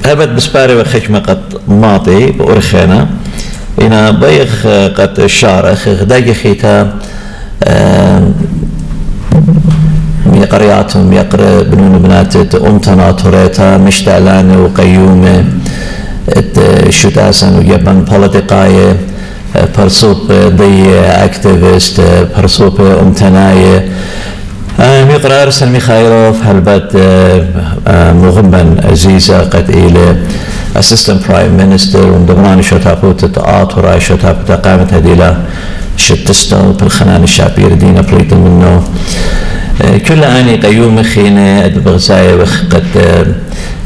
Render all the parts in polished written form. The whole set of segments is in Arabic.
هبت بسباري وخشمة قد ماطي بأرخينا إنا بيخ قد الشارخ داقي خيتا قرياتهم يقرأ بنون بنات أمتنا توريتا مشتعلان وقيومة شتاسن ويبن بوليتيقاية برسوب ضي اكتيفيست برسوب أمتناية يقرأ أرسل ميخايلوف هلبت مغمبا عزيزة قد إلى أسيستنت برايم مينستر ومدبراني شتابوت تآطر شتابوت قامت هديلا شتستو بالخنان الشعبية دينا بريد منه كل آني قيوم خينة بغزاية وقد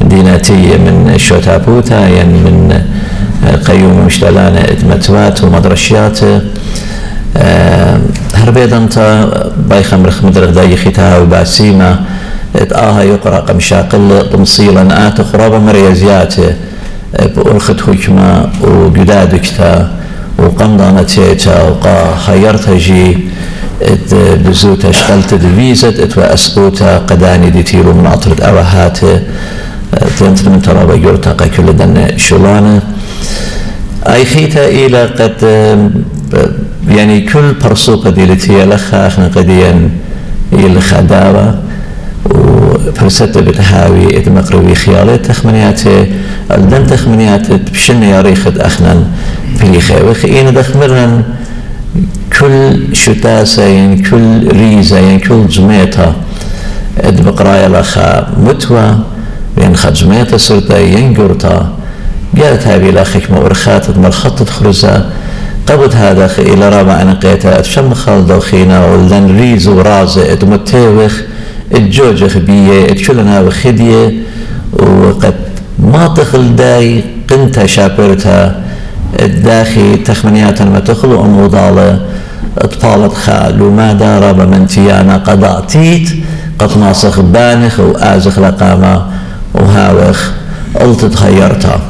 ديناتية من شتابوتا يعني من قيوم مشتلانة ادمتوات ومدرشيات هربيد انت باي خمرخ مدرخ داي ختها وباسيمة اتآها يقرأ قمشاقل تمصيلا آت خرابة مريزيات بأرخت حكمة وجدادكتا وقمضانتيتا وقا خيرتها جي بزوتا اشتلت دفيزت اتواسقوتا قداني دي تيرو من عطرة اوهات تنتر من ترابا يرتقى كل دن شلانة اي خيتا الى قد يعني كل برسوقة ديلتي لخا اخنا قديا الى خداوة وفرسته بتهاوي اتمقروي خيالات تخمنياتي الدن تخمنياتي بشن ياريخد اخنا بليخي وخينا دخمرنا كل شتاسة يعني كل ريزة يعني كل جميتها بقرايا لخا متوى يعني خد جميتها صرتا ينقرتا قالت هذه لاخك مورخات مرخطة خرزة قبض هذا إلى رابع أنا قيتها أتشم خالد وخينا ولن ريز ورازة اتمتوخ اتجوجخ بيه اتشلنا وخدية وقد ما تخل داي قنتها شابرتها الداخي تخمنيات ما تخلو أموضالة اطفالت خال وما دار بمنتيانا قضاءتيت قد ناسخ بانخ وآزخ لقامة وهاوخ قلت تخيرتها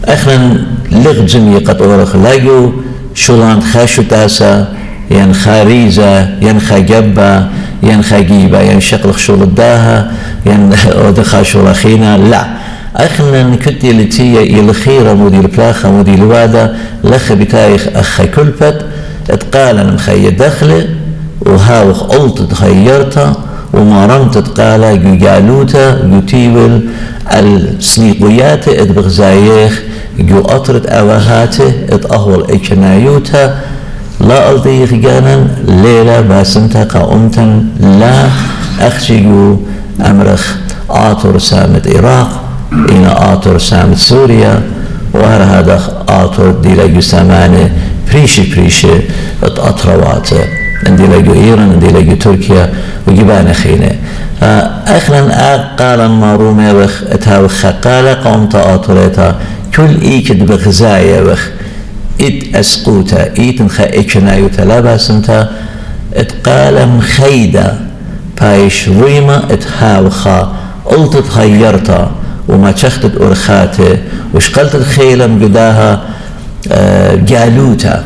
اخنا لغ جميع قد اورخ لايو شولان خاشو تاسا ين خاريزة ين خاجبة ين خاجيبة ين شقلق شول الداها ين ودخا شول اخينا لا اخنا كتي لتي الخيرة مودي البلاخة مودي الوادة لخ بتايخ اخ كلبت اتقالا مخي دخله وهاوخ قلت تخيرتا وما رمت تقالا جالوتا يتيول السنيقيات اتبغزايخ جو أطرت أواهاته اتأهول إجنايوتا لا ألضيخ جانا ليلة باسمتا قاومتا لا أخشيجو أمرخ آطر سامت إراق إنا آطر سامت سوريا وهر هذا آطر ديلاجو سامانة بريشي اتأطرواته انديلاجو إيران انديلاجو تركيا وجبان خينة أخنا قالا مارومي وخ اتهاوخ خقالة قومتا آطريتا كل إيكد بغزايا وخ إد أسقوتا إيتن خا إيكنايوتا لا باسمتا اتقالم خيدا بايش ريما اتهاوخا قلت تخيرتا وما تشختت أرخاته وشقلت الخيلم قداها جالوتا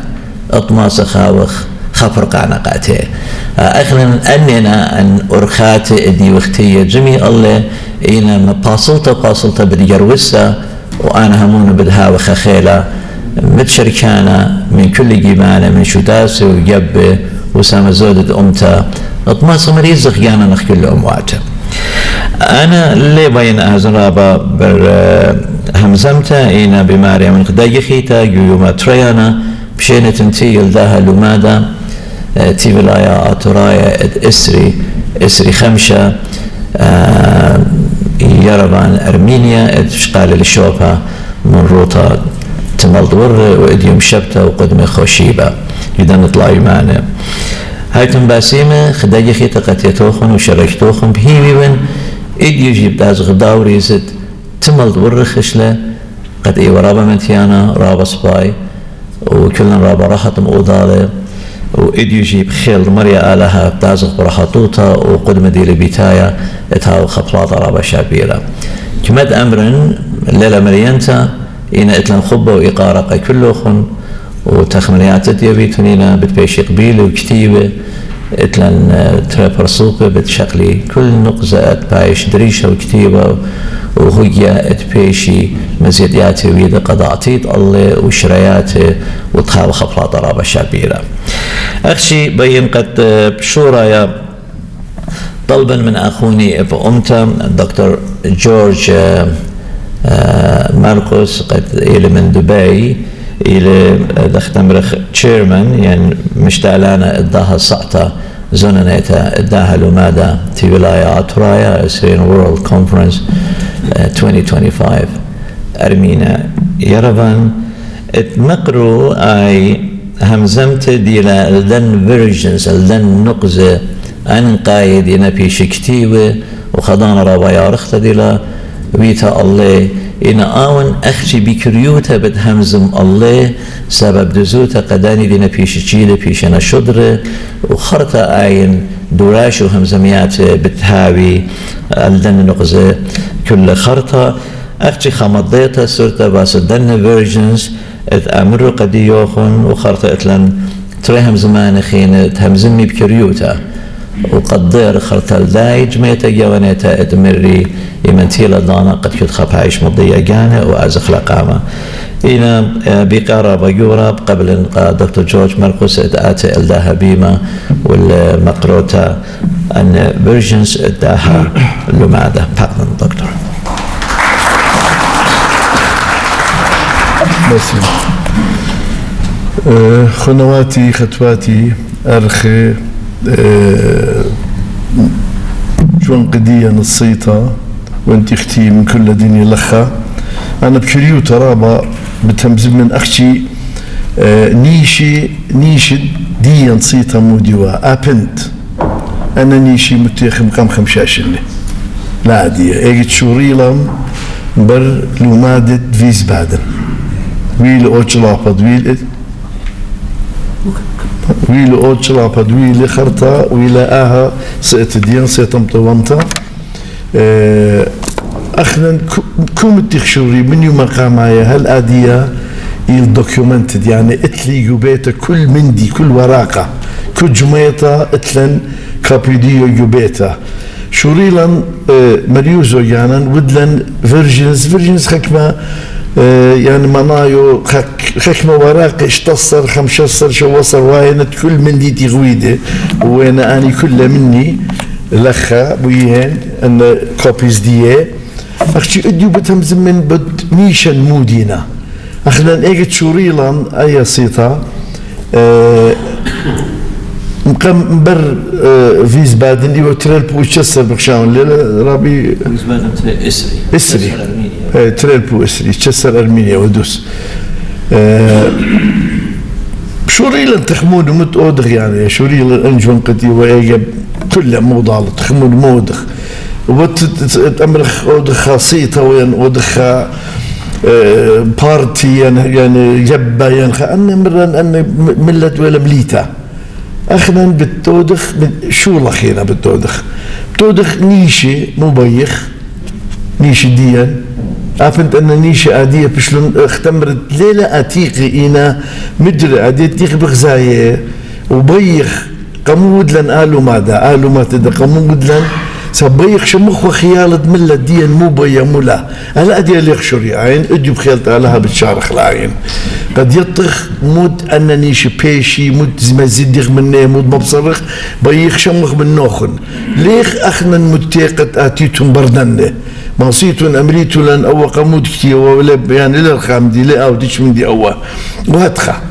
اطماس خاوخ خفر قعنقاته اخنا اننا ان أرخاته ادي وقتية جميع الله اينا ما باصلتا بديجروسا وانا همون بدها وخخيلة متشركانا من كل جبانة من شداسة وجبة وسام زودة امتا اطماس مريز خيانا نخ كل امواته انا اللي بين ازرابا بر همزمتا اينا بماريا من قداي خيتا يوما تريانا بشينة تنتي يلداها لمادا تي ولايا اترايا اسري خمشة يربان أرمينيا شقال الشوبة من روطة تملدور وإديوم شبتة وقدم خوشيبة إذا نطلع معنا هايتم باسيمة خداجي خيطة قتيتوخن وشركتوخن بهيوي وين إديو جيب داز غداوري زد تملدور خشلة قد إي ورابا منتيانا رابا سباي وكلنا رابا راحت مؤضالة وإديو جيب خيل مريا آلها بتازق برحطوطة وقدم دي لبيتايا اتهاو خبلاطة رابا شابيرة كمد أمرن الليلة مريانتا إنا اتلن خبة وإقارقة كلوخن وتخمنيات ديابيتونينا بتبيش قبيلة وكتيبة اتلن ترابر سوبة بتشكلي كل نقزة بايش دريشة وكتيبة وهي اتبيشي مزيدياتي ويدا قضاعتيت الله وشرياتي وتخاو خفلا ضرابة شابيرة أخشي بين قد بشورة طلبا من أخوني بأمتا الدكتور جورج ماركوس قد إلى من دبي إلى دختمرخ تشيرمان يعني مشتعلانا إداها صعطة زونانيتا إداها لماذا في ولاية أترايا سرين وورلد كونفرنس 2025 أرمينا يرفان اتمقرو أي همزمت ديلا الدن فيرجنز الدن نقزة أن قايد ينبي شكتيوه وخضان روايا رخت ديلا ويتا الله إن آون أخشي بكريوتا بدهمزم الله سبب دزوتا قداني دينا بيش جيلة بيشنا شدرة وخرطة آين دوراش وهمزميات بتهاوي الدن نقزة كل خرطة أخشي خمضيتا سرطة باس الدن فيرجنز اتأمرو قديوخن وخرطة اتلن تريهم زمان خين تهمزمي بكريوتا وقدر خرطة دايج ميتا جوانيتا ادمري يمنتيلا دانا قد كنت خب عايش مضية جانا وأزخ لقامة إنا بقارة بيوراب قبل أن دكتور جورج ماركوس اتآتي الداها بيما والمقروتا أن فيرجنز اداها لماذا فقط دكتور بس خنواتي خطواتي أرخي شون قدية نصيطة وانت اختي من كل دنيا لخا انا بكريو ترابا بتمزم من اختي نيشي دي نصيطة موديوا ابنت انا نيشي متيخم قام خمشاشني لا عادية اجت شوريلم بر لومادة فيز بادن ويل اوتشلابد ويل اوتشلابد ويل خرطة ويل اها سيتدين سيتمطونتا اخنا كوم تخشوري من يوم قامايا هل ادية الدوكيومنتد يعني اتلي يوبيتا كل مندي كل ورقة كل جميتا اتلن كابيديو يوبيتا شوريلان مريوزو يعني ودلن فيرجنز خكمة يعني منايو خكمة ورقة اشتصر 15 شوصر واينت كل مندي تغويده وانا اني كل مني لخا بويهن ان كوبيز ديه اختي اديو بتمزم من بد ميشن مودينا اخنا اجت شوريلان اي صيتا مقام بر فيز بادن ايو تريل بو تشسر بخشاون رابي فيز بادن اسري تريل بو اسري تشسر ارمينيا ودوس شوريلان تخمون مت اودغ يعني شوريلان انجون قدي وايجب كل موضوع تخمون مودخ وتأمرخ أودخ خاصيته وين أودخ بارتي يعني جبا يعني أن مرة أن ملت ولا مليتا أخنا بتودخ شو لخينا بتودخ نيشي مبيخ نيشي ديان أفنت أن نيشي عادية بشلون اختمرت ليلة أتيقي إنا مدري عادية تيقي بغزاية وبيخ قمود لن آلو ما تدا قمود لن سبيخ شمخ وخيالة ملة ديان مو بيا مولا هلا أدي اللي يخشري عين أدي بخيالت علىها بالشارخ العين قد يطخ مود أنني شبيشي مود مزيديخ مني مود مبصرخ بيخ شمخ من نوخن ليخ أخنا متيقت آتيتون بردنه مصيتون أمريتو لن أو قمود كتير ولا يعني للخام دي لا أو ديش من دي أول وهتخا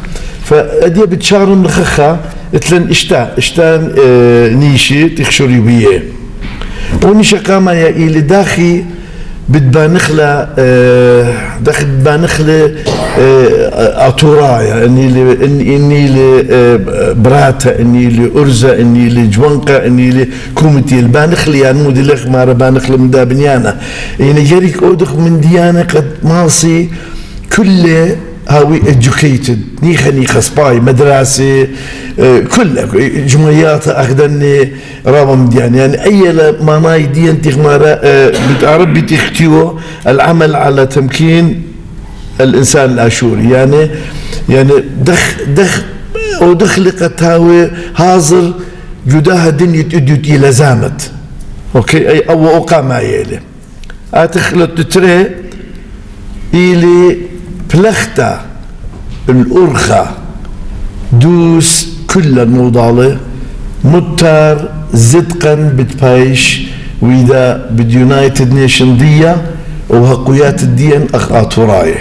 فأدي بتشارن لخخا اتلن اشتان نيشي تخشري بيه ونيشا قاما يا إلي داخي بتبانخلا داخل بتبانخلا أطورايا إني براتا إني لأرزا إني لجوانقا إني لكومتي البانخلي يعني مودي لك مارا بانخلا من دا بنيانا يعني جاريك أودخ من ديانا قد ماصي كل هاوي educated نيخا سباي مدرسة كل جمعيات أخدني رابم ديان يعني أي ماناي ديان تخمارا بتعرف بتختيو العمل على تمكين الإنسان الآشوري يعني دخ أو دخلقت هاوي حاضر جداها دنيا اديوتي لزامت اوكي اي او اقام عيالي اتخلت تتري الي بلختا الارخة دوس كل الموضالة متر زدقا بتبايش وإذا باليونايتد نيشن ديا وهقويات الدين أخاطراي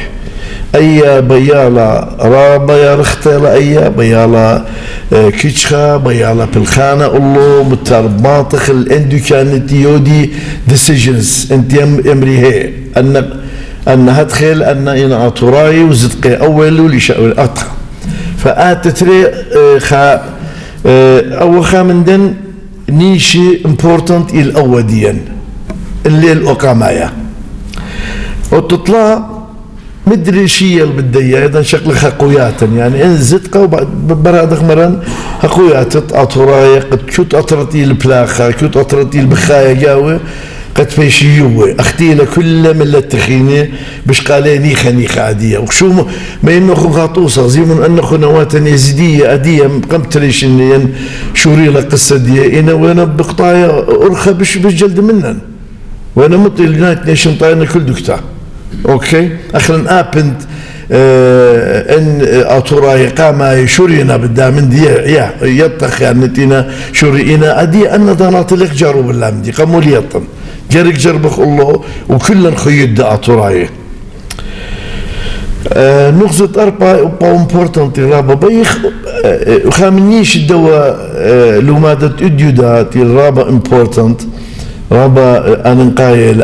أي بيالا رابا يا رختلا أي بيالا كيتشخا بيالا بالخانة الله متر باطخ الاندو كانت يودي ديسيجنز انت امري هي أن هدخل أن إنا أطراي وزدقي أول لشأول أطخ فآتتري خا أو خامندن نيشي important الأوديا اللي الأقامايا وتطلع مدري شيء اللي بدي إذا شكل خقويات يعني إن زدقة وبرادخ مرن خقويات أطراي قد كنت أطرتي البلاخة كنت أطرتي البخايا جاوي قد فيشيوه اختي لكل من التخينه باش قاليني خنيخه عاديه وشو ما انه خاطوسه زي من انه نواه يزيديه اديه قمتريش ان شوري له قصه دي انا وانا بقطايا ارخى باش جلد منن وانا مت اليونايتد نيشن طاينا كل دكتا اوكي اخرا ابنت ان اطراي قام شورينا بدا من دي يا يطخ يعني تينا شورينا ادي ان ضنات لك جارو بالله مدي قاموا لي يطن جرك جربخ الله وكلن خيد اطراي نقطة أربعة امبورتانت رابا بيخ خامنيش الدواء لمادة اديودات الرابا امبورتانت رابا انا نقايل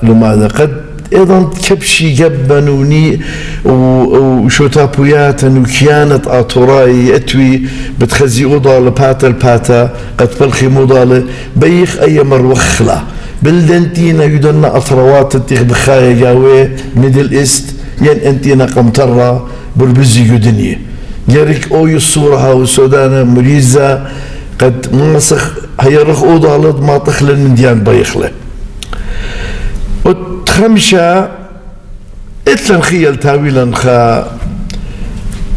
لماذا قد ايضا كبشي جبنوني وشوتابويات وكيانة اطراي اتوي بتخزي اوضالة باتا الباتا قد بلخي موضالة بيخ اي مروخلة بلدنتينا يدنا اطروات التيخ بخايا جاوي ميدل ايست ين انتينا قمطرة بربزي يدني جارك اوي الصورة هاو السودان مريزة قد منسخ هيرخ اوضالة ما تخلن من ديان بيخله خمسة اتلن خيال تاويلا خا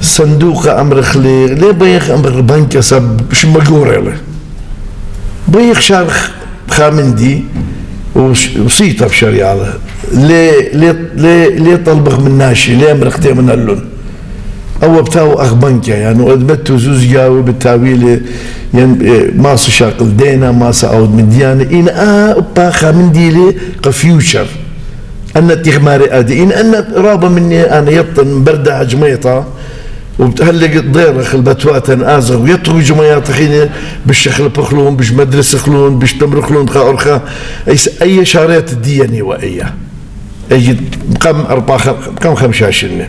صندوق امر خلي ليه بيخ امر بنك سب شمجوري له بيخ شارخ خامندي وصيته بشريعه ليه طلبخ من ناشي ليه امر اختي من اللون او بتاو اخ بنكه يعني اثبتوا زوز جاوي بالتاويل يعني ماس شاقل دينا ماس اود من ديانه ان ابا خامندي لي كفيوتشر أن تغماري أدي إن أن رابة مني أنا يطن بردها جميطة وبتهلق ضيرخ البتوات آزغ ويطغي جميات خيني بالشخل بخلون بش مدرسة خلون بش تمر خلون خا أرخا أي شارات الدياني وأيه أي قم 4 5 10